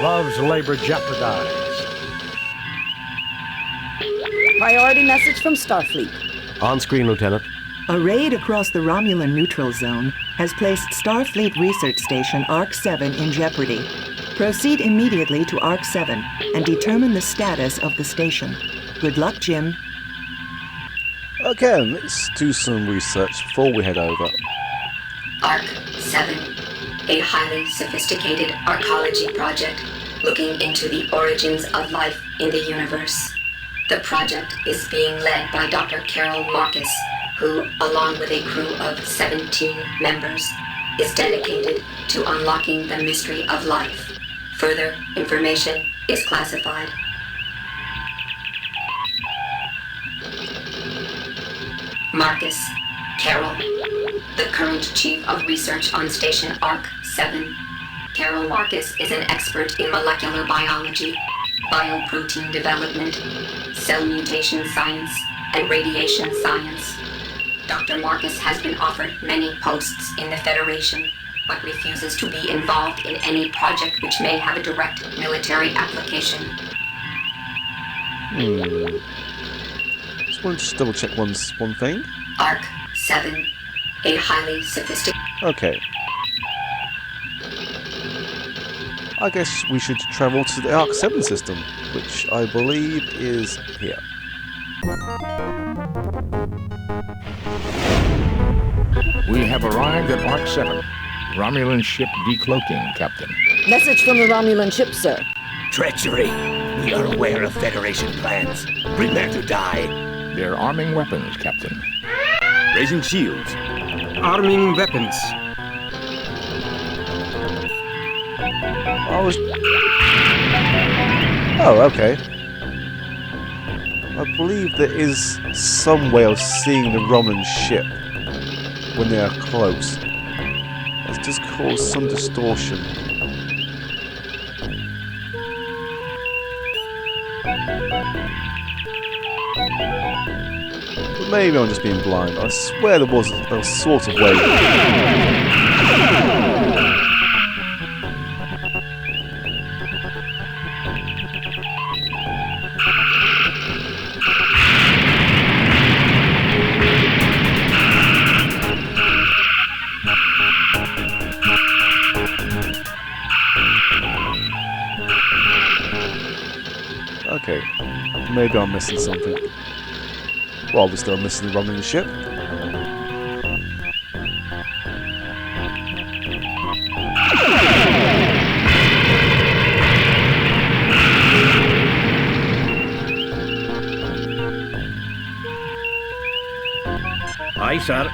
Love's labor jeopardized. Priority message from Starfleet. On screen, Lieutenant. A raid across the Romulan neutral zone has placed Starfleet Research Station ARC-7 in jeopardy. Proceed immediately to ARC-7 and determine the status of the station. Good luck, Jim. Okay, let's do some research before we head over. ARC-7, a highly sophisticated arcology project looking into the origins of life in the universe. The project is being led by Dr. Carol Marcus, who, along with a crew of 17 members, is dedicated to unlocking the mystery of life. Further information is classified. Marcus, Carol, the current Chief of Research on Station ARC-7. Carol Marcus is an expert in molecular biology, bioprotein development, cell mutation science, and radiation science. Dr. Marcus has been offered many posts in the Federation, but refuses to be involved in any project which may have a direct military application. Just want to double check one thing. ARC-7, a highly sophisticated... Okay. I guess we should travel to the ARC-7 system, which I believe is here. We have arrived at ARC-7. Romulan ship decloaking, Captain. Message from the Romulan ship, sir. Treachery. We are aware of Federation plans. Prepare to die. They're arming weapons, Captain. Raising shields. Arming weapons. Oh, okay. I believe there is some way of seeing the Romulan ship when they are close. It's just caused some distortion. But maybe I'm just being blind. I swear there was a sort of way. Okay, maybe I'm missing something. Well, obviously I'm missing the Romulan ship. Aye, sir.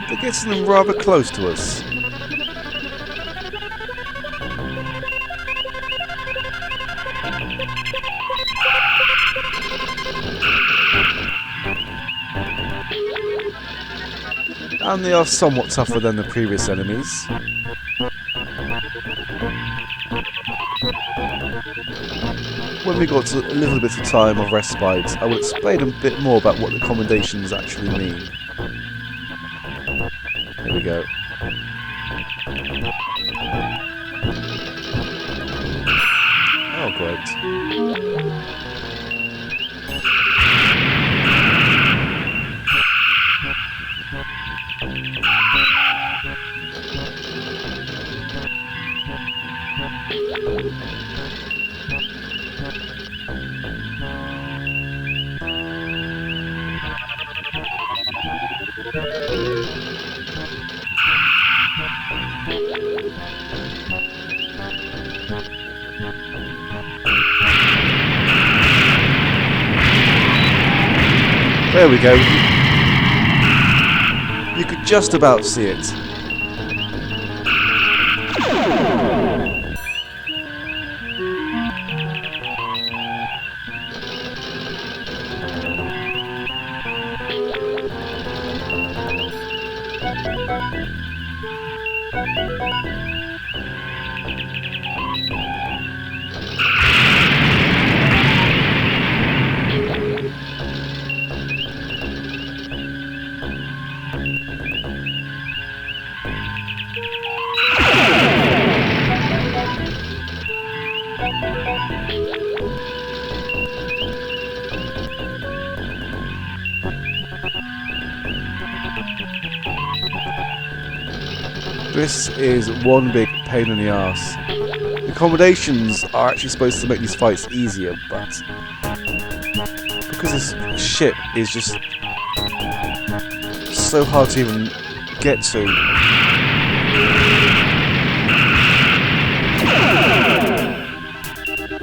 They're getting them rather close to us. And they are somewhat tougher than the previous enemies. When we got to a little bit of time of respite, I will explain a bit more about what the commendations actually mean. Here we go. Oh, great. There we go. You could just about see it. This is one big pain in the arse. The accommodations are actually supposed to make these fights easier, but because this ship is just so hard to even get to.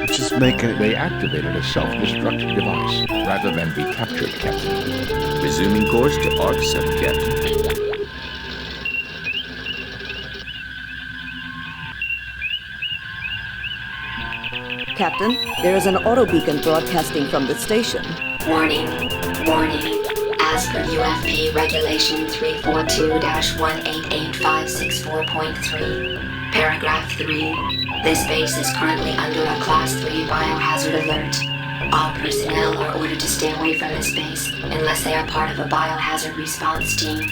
It's just making it. They activated a self-destruct device rather than be captured, Captain. Resuming course to Arc 7, Captain. Captain, there is an auto beacon broadcasting from the station. Warning, warning. As per UFP Regulation 342-18856.4.3, Paragraph 3, this base is currently under a Class 3 biohazard alert. All personnel are ordered to stay away from this base unless they are part of a biohazard response team.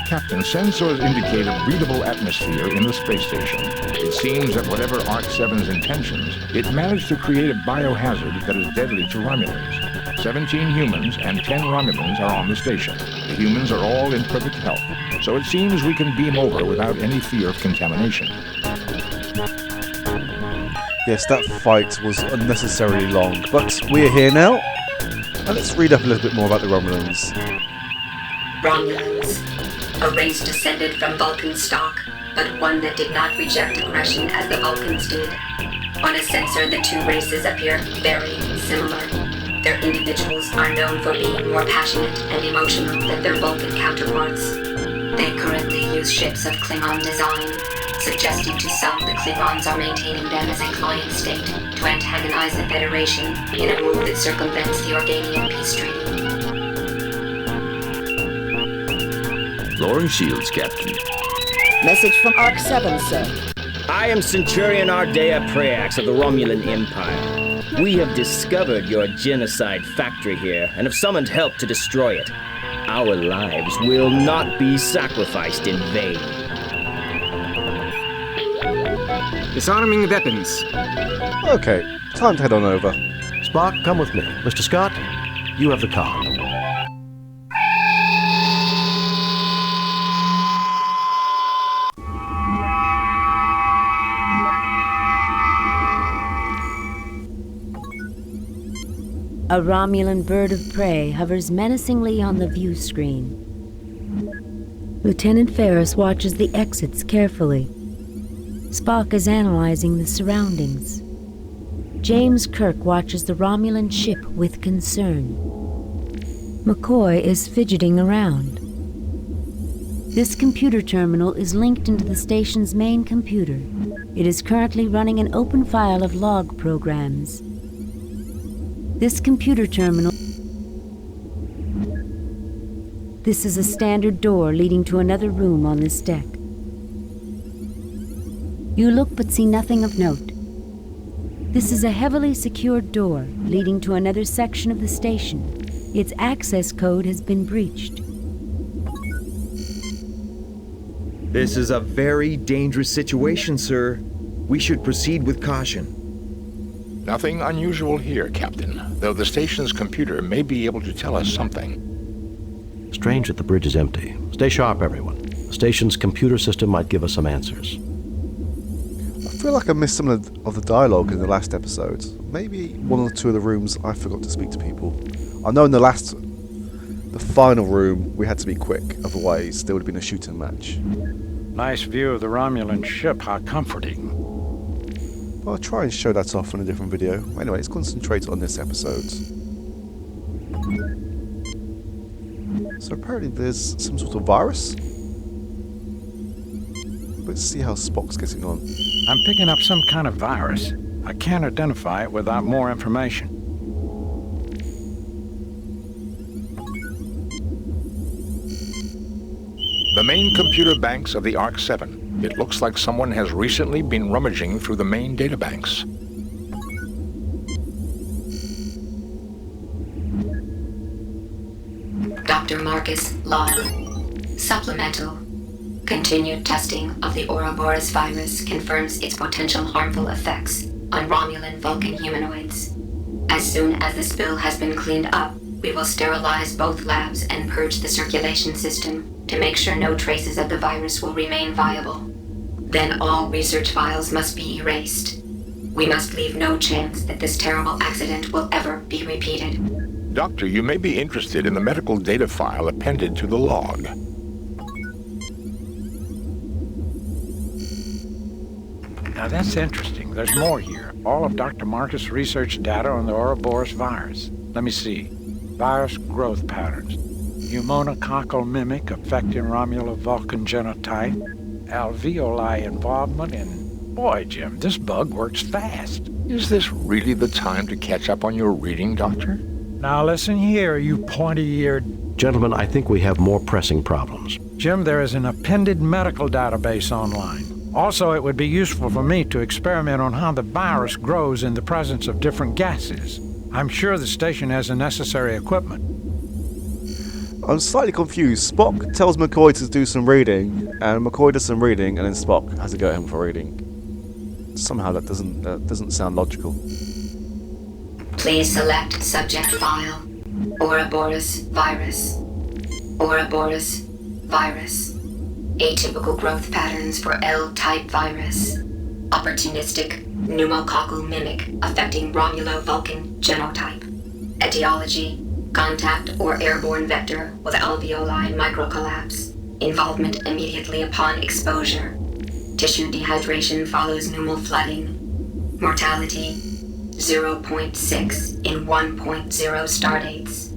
Captain, sensors indicate a breathable atmosphere in the space station. It seems that whatever Arc-7's intentions, it managed to create a biohazard that is deadly to Romulans. 17 humans and 10 Romulans are on the station. The humans are all in perfect health, so it seems we can beam over without any fear of contamination. Yes, that fight was unnecessarily long, but we're here now, and let's read up a little bit more about the Romulans. Romulans. A race descended from Vulcan stock, but one that did not reject aggression as the Vulcans did. On a sensor, the two races appear very similar. Their individuals are known for being more passionate and emotional than their Vulcan counterparts. They currently use ships of Klingon design, suggesting to some the Klingons are maintaining them as a client state to antagonize the Federation in a move that circumvents the Organian peace treaty. Lowering shields, Captain. Message from Arc-7, sir. I am Centurion Ardea Preax of the Romulan Empire. We have discovered your genocide factory here and have summoned help to destroy it. Our lives will not be sacrificed in vain. Disarming weapons. Okay, time to head on over. Spock, come with me. Mr. Scott, you have the car. A Romulan bird of prey hovers menacingly on the view screen. Lieutenant Ferris watches the exits carefully. Spock is analyzing the surroundings. James Kirk watches the Romulan ship with concern. McCoy is fidgeting around. This computer terminal is linked into the station's main computer. It is currently running an open file of log programs. This computer terminal... This is a standard door leading to another room on this deck. You look but see nothing of note. This is a heavily secured door leading to another section of the station. Its access code has been breached. This is a very dangerous situation, sir. We should proceed with caution. Nothing unusual here, Captain, though the station's computer may be able to tell us something. Strange that the bridge is empty. Stay sharp, everyone. The station's computer system might give us some answers. I feel like I missed some of the dialogue in the last episode. Maybe one or two of the rooms I forgot to speak to people. I know in the final room we had to be quick, otherwise there would have been a shooting match. Nice view of the Romulan ship, how comforting. I'll try and show that off in a different video. Anyway, let's concentrate on this episode. So apparently there's some sort of virus. Let's see how Spock's getting on. I'm picking up some kind of virus. I can't identify it without more information. The main computer banks of the ARC-7. It looks like someone has recently been rummaging through the main databanks. Dr. Marcus Log. Supplemental. Continued testing of the Ouroboros virus confirms its potential harmful effects on Romulan Vulcan humanoids. As soon as the spill has been cleaned up, we will sterilize both labs and purge the circulation system to make sure no traces of the virus will remain viable. Then all research files must be erased. We must leave no chance that this terrible accident will ever be repeated. Doctor, you may be interested in the medical data file appended to the log. Now that's interesting. There's more here. All of Dr. Marcus' research data on the Ouroboros virus. Let me see. Virus growth patterns. Pneumococcal mimic affecting Romulan Vulcan genotype. Alveoli involvement in... Boy, Jim, this bug works fast. Is this really the time to catch up on your reading, Doctor? Now listen here, you pointy-eared... Gentlemen, I think we have more pressing problems. Jim, there is an appended medical database online. Also, it would be useful for me to experiment on how the virus grows in the presence of different gases. I'm sure the station has the necessary equipment. I'm slightly confused. Spock tells McCoy to do some reading, and McCoy does some reading, and then Spock has to go home for reading. Somehow that doesn't sound logical. Please select subject file. Ouroboros virus. Ouroboros virus. Atypical growth patterns for L-type virus. Opportunistic pneumococcal mimic affecting Romulo-Vulcan genotype. Etiology: contact or airborne vector with alveoli microcollapse. Involvement immediately upon exposure. Tissue dehydration follows pneumal flooding. Mortality: 0.6 in 1.0 stardates.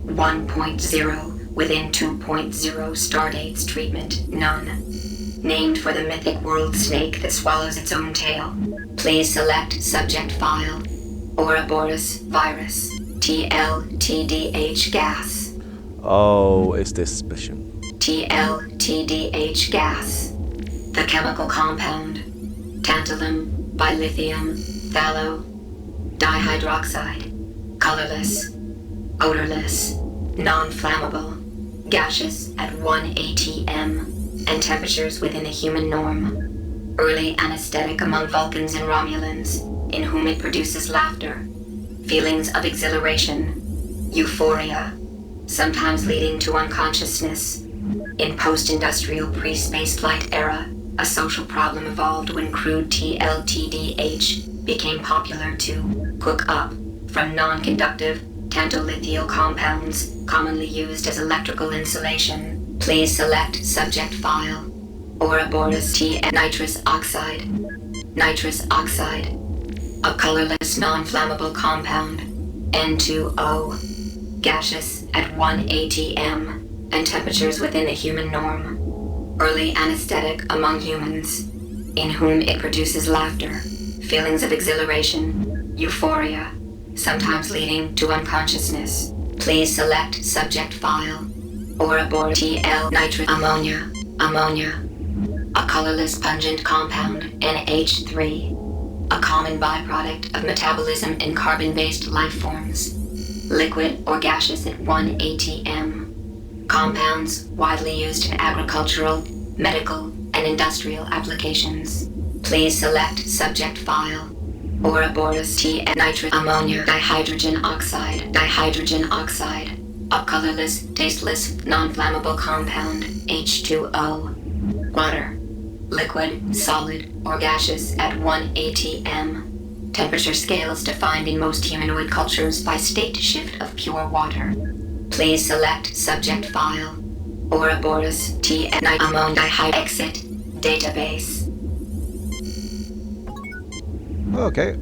1.0 within 2.0 stardates treatment, none. Named for the mythic world snake that swallows its own tail. Please select subject file. Ouroboros virus. TLTDH gas. Oh, it's this mission. TLTDH gas. The chemical compound. Tantalum, bilithium, phthalo, dihydroxide. Colorless. Odorless. Non-flammable. Gaseous at 1 atm. And temperatures within the human norm. Early anesthetic among Vulcans and Romulans, in whom it produces laughter, feelings of exhilaration, euphoria, sometimes leading to unconsciousness. In post-industrial pre-spaceflight era, a social problem evolved when crude TLTDH became popular to cook up from non-conductive tantolithial compounds commonly used as electrical insulation. Please select subject file. Ouroboros nitrous oxide. Nitrous oxide. A colorless non-flammable compound. N2O. Gaseous at 1 atm and temperatures within the human norm. Early anesthetic among humans, in whom it produces laughter, feelings of exhilaration, euphoria, sometimes leading to unconsciousness. Please select subject file. Ouroboros TL nitrous ammonia. Ammonia. A colorless pungent compound, NH3. A common byproduct of metabolism in carbon-based life forms. Liquid or gaseous at 1 atm. Compounds widely used in agricultural, medical, and industrial applications. Please select subject file. Ouroboros TL nitrous ammonia dihydrogen oxide. Dihydrogen oxide. A colorless, tasteless, non-flammable compound, H2O. Water. Liquid, solid, or gaseous at 1 atm. Temperature scales defined in most humanoid cultures by state shift of pure water. Please select subject file. Ouroboros ammonia dihydrogen exit database. Okay.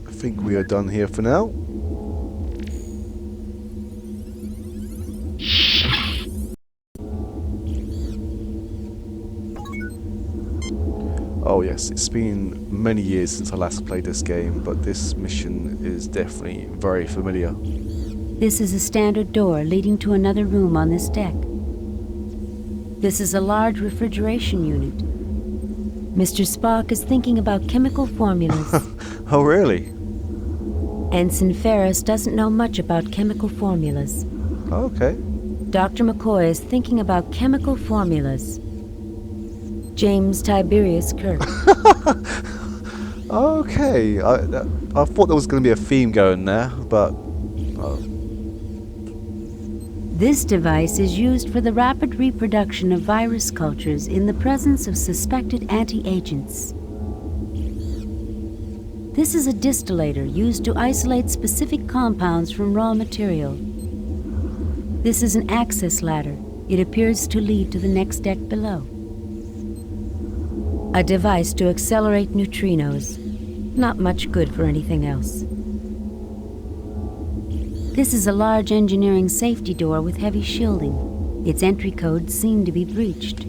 I think we are done here for now. Oh yes, it's been many years since I last played this game, but this mission is definitely very familiar. This is a standard door leading to another room on this deck. This is a large refrigeration unit. Mr. Spock is thinking about chemical formulas. Oh, really? Ensign Ferris doesn't know much about chemical formulas. Okay. Dr. McCoy is thinking about chemical formulas. James Tiberius Kirk. Okay. I thought there was going to be a theme going there, but... This device is used for the rapid reproduction of virus cultures in the presence of suspected anti-agents. This is a distillator used to isolate specific compounds from raw material. This is an access ladder. It appears to lead to the next deck below. A device to accelerate neutrinos. Not much good for anything else. This is a large engineering safety door with heavy shielding. Its entry codes seem to be breached.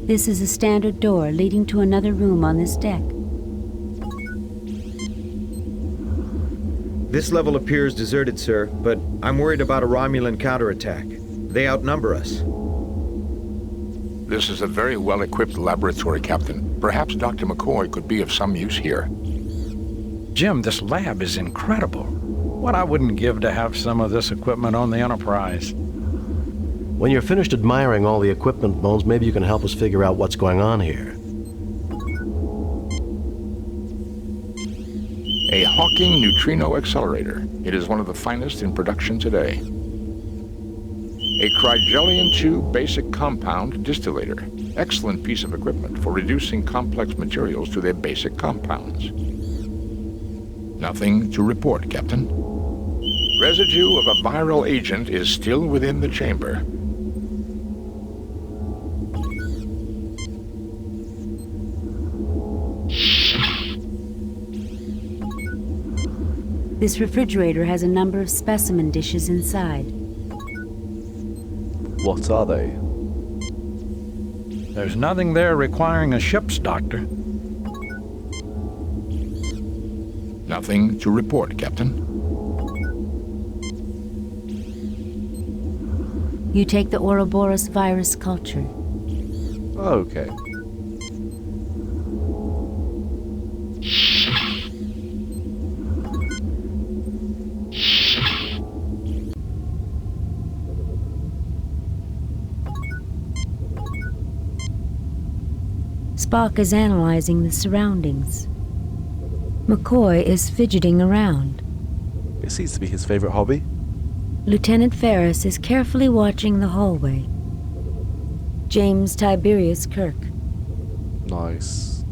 This is a standard door leading to another room on this deck. This level appears deserted, sir, but I'm worried about a Romulan counterattack. They outnumber us. This is a very well-equipped laboratory, Captain. Perhaps Dr. McCoy could be of some use here. Jim, this lab is incredible. What I wouldn't give to have some of this equipment on the Enterprise. When you're finished admiring all the equipment, Bones, maybe you can help us figure out what's going on here. A Hawking neutrino accelerator. It is one of the finest in production today. A Crygelion-2 basic compound distillator. Excellent piece of equipment for reducing complex materials to their basic compounds. Nothing to report, Captain. Residue of a viral agent is still within the chamber. This refrigerator has a number of specimen dishes inside. What are they? There's nothing there requiring a ship's doctor. Nothing to report, Captain. You take the Ouroboros virus culture. Okay. Spock is analyzing the surroundings. McCoy is fidgeting around. It seems to be his favorite hobby. Lieutenant Ferris is carefully watching the hallway. James Tiberius Kirk. Nice.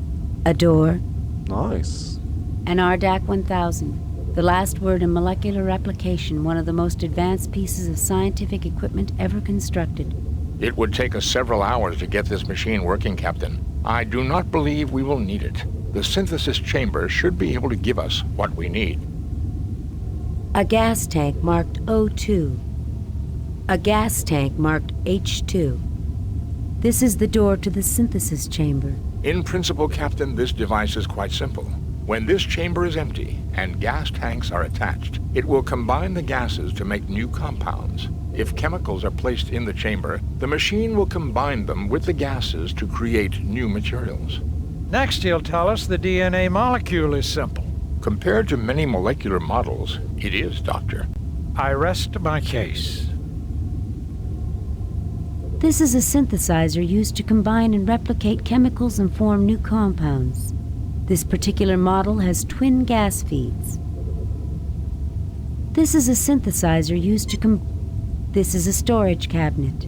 A door. Nice. An Ardak 1000. The last word in molecular replication, one of the most advanced pieces of scientific equipment ever constructed. It would take us several hours to get this machine working, Captain. I do not believe we will need it. The synthesis chamber should be able to give us what we need. A gas tank marked O2. A gas tank marked H2. This is the door to the synthesis chamber. In principle, Captain, this device is quite simple. When this chamber is empty and gas tanks are attached, it will combine the gases to make new compounds. If chemicals are placed in the chamber, the machine will combine them with the gases to create new materials. Next, he'll tell us the DNA molecule is simple. Compared to many molecular models, it is, Doctor. I rest my case. This is a synthesizer used to combine and replicate chemicals and form new compounds. This particular model has twin gas feeds. This is a synthesizer used to This is a storage cabinet.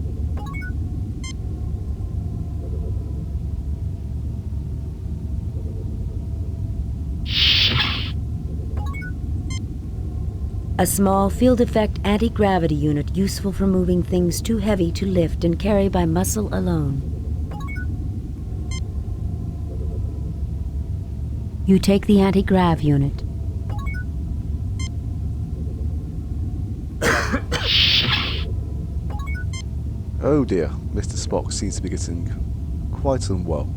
A small field effect anti-gravity unit useful for moving things too heavy to lift and carry by muscle alone. You take the anti-grav unit. Oh dear, Mr. Spock seems to be getting quite unwell.